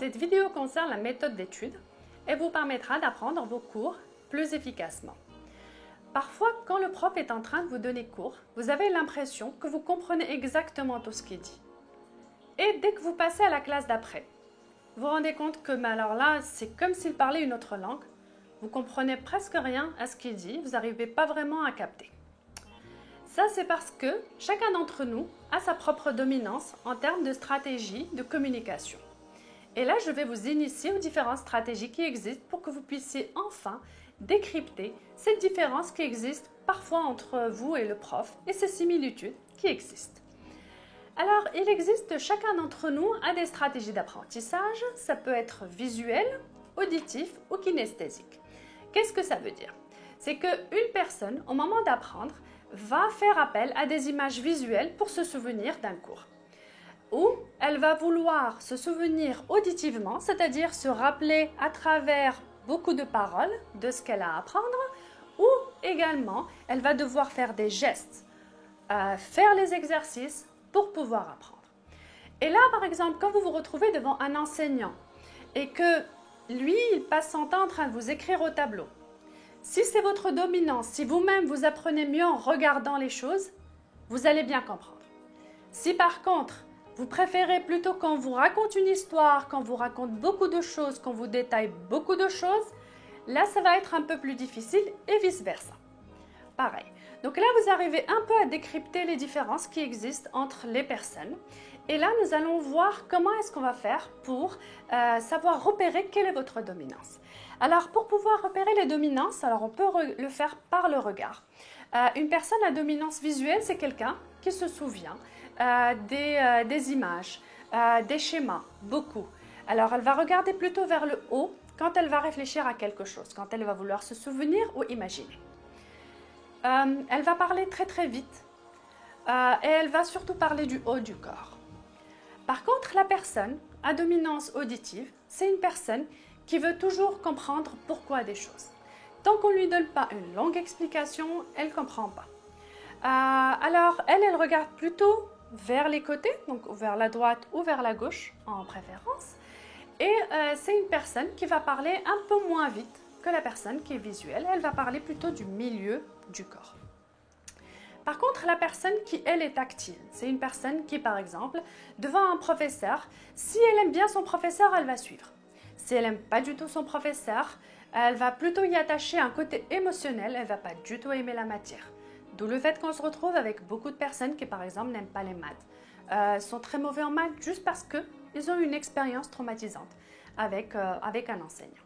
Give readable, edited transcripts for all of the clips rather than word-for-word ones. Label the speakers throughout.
Speaker 1: Cette vidéo concerne la méthode d'étude et vous permettra d'apprendre vos cours plus efficacement. Parfois, quand le prof est en train de vous donner cours, vous avez l'impression que vous comprenez exactement tout ce qu'il dit. Et dès que vous passez à la classe d'après, vous vous rendez compte que, alors là, c'est comme s'il parlait une autre langue. Vous comprenez presque rien à ce qu'il dit, vous n'arrivez pas vraiment à capter. Ça, c'est parce que chacun d'entre nous a sa propre dominance en termes de stratégie de communication. Et là, je vais vous initier aux différentes stratégies qui existent pour que vous puissiez enfin décrypter cette différence qui existe parfois entre vous et le prof et ces similitudes qui existent. Alors, il existe, chacun d'entre nous a des stratégies d'apprentissage, ça peut être visuel, auditif ou kinesthésique. Qu'est-ce que ça veut dire? C'est qu'une personne, au moment d'apprendre, va faire appel à des images visuelles pour se souvenir d'un cours. Ou elle va vouloir se souvenir auditivement, c'est-à-dire se rappeler à travers beaucoup de paroles de ce qu'elle a à apprendre, ou également, elle va devoir faire des gestes, faire les exercices pour pouvoir apprendre. Et là, par exemple, quand vous vous retrouvez devant un enseignant et que lui, il passe son temps en train de vous écrire au tableau, si c'est votre dominance, si vous-même vous apprenez mieux en regardant les choses, vous allez bien comprendre. Si par contre, vous préférez plutôt qu'on vous raconte une histoire, qu'on vous raconte beaucoup de choses, qu'on vous détaille beaucoup de choses, là, ça va être un peu plus difficile et vice-versa. Pareil. Donc là, vous arrivez un peu à décrypter les différences qui existent entre les personnes. Et là, nous allons voir comment est-ce qu'on va faire pour savoir repérer quelle est votre dominance. Alors, pour pouvoir repérer les dominances, alors on peut le faire par le regard. Une personne à dominance visuelle, c'est quelqu'un qui se souvient des images, des schémas, beaucoup. Alors, elle va regarder plutôt vers le haut quand elle va réfléchir à quelque chose, quand elle va vouloir se souvenir ou imaginer. Elle va parler très très vite et elle va surtout parler du haut du corps. Par contre, la personne à dominance auditive, c'est une personne qui veut toujours comprendre pourquoi des choses. Tant qu'on ne lui donne pas une longue explication, elle ne comprend pas. Alors, elle regarde plutôt vers les côtés, donc vers la droite ou vers la gauche en préférence. Et c'est une personne qui va parler un peu moins vite que la personne qui est visuelle. Elle va parler plutôt du milieu du corps. Par contre, la personne qui, elle, est tactile, c'est une personne qui, par exemple, devant un professeur, si elle aime bien son professeur, elle va suivre. Si elle n'aime pas du tout son professeur, elle va plutôt y attacher un côté émotionnel, elle ne va pas du tout aimer la matière. D'où le fait qu'on se retrouve avec beaucoup de personnes qui, par exemple, n'aiment pas les maths, sont très mauvais en maths juste parce qu'ils ont eu une expérience traumatisante avec un enseignant.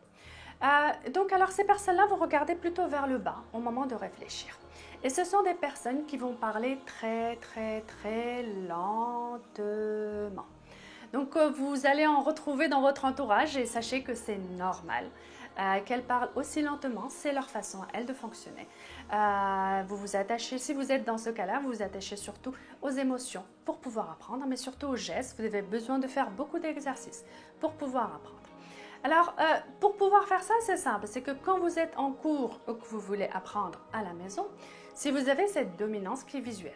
Speaker 1: Donc, alors, ces personnes-là vont regarder plutôt vers le bas au moment de réfléchir. Et ce sont des personnes qui vont parler très, très, très lentement. Donc, vous allez en retrouver dans votre entourage et sachez que c'est normal qu'elles parlent aussi lentement. C'est leur façon à elles de fonctionner. Vous vous attachez, si vous êtes dans ce cas-là, vous vous attachez surtout aux émotions pour pouvoir apprendre, mais surtout aux gestes. Vous avez besoin de faire beaucoup d'exercices pour pouvoir apprendre. Alors, pour pouvoir faire ça, c'est simple. C'est que quand vous êtes en cours ou que vous voulez apprendre à la maison, si vous avez cette dominance qui est visuelle,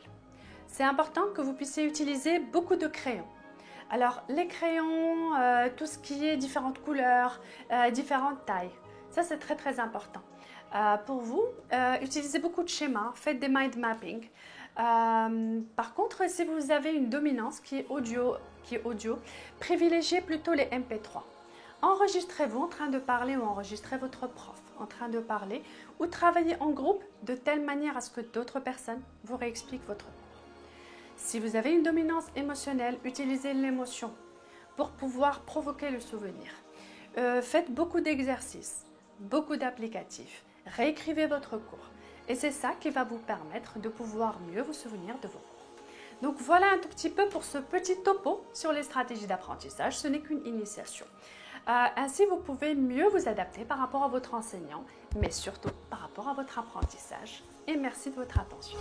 Speaker 1: c'est important que vous puissiez utiliser beaucoup de crayons. Alors, les crayons, tout ce qui est différentes couleurs, différentes tailles, ça c'est très très important. Pour vous, utilisez beaucoup de schémas, faites des mind mapping. Par contre, si vous avez une dominance qui est audio, privilégiez plutôt les MP3. Enregistrez-vous en train de parler ou enregistrez votre prof en train de parler ou travaillez en groupe de telle manière à ce que d'autres personnes vous réexpliquent votre cours. Si vous avez une dominance émotionnelle, utilisez l'émotion pour pouvoir provoquer le souvenir. Faites beaucoup d'exercices, beaucoup d'applicatifs, réécrivez votre cours et c'est ça qui va vous permettre de pouvoir mieux vous souvenir de vos cours. Donc voilà un tout petit peu pour ce petit topo sur les stratégies d'apprentissage, ce n'est qu'une initiation. Ainsi, vous pouvez mieux vous adapter par rapport à votre enseignant, mais surtout par rapport à votre apprentissage. Et merci de votre attention.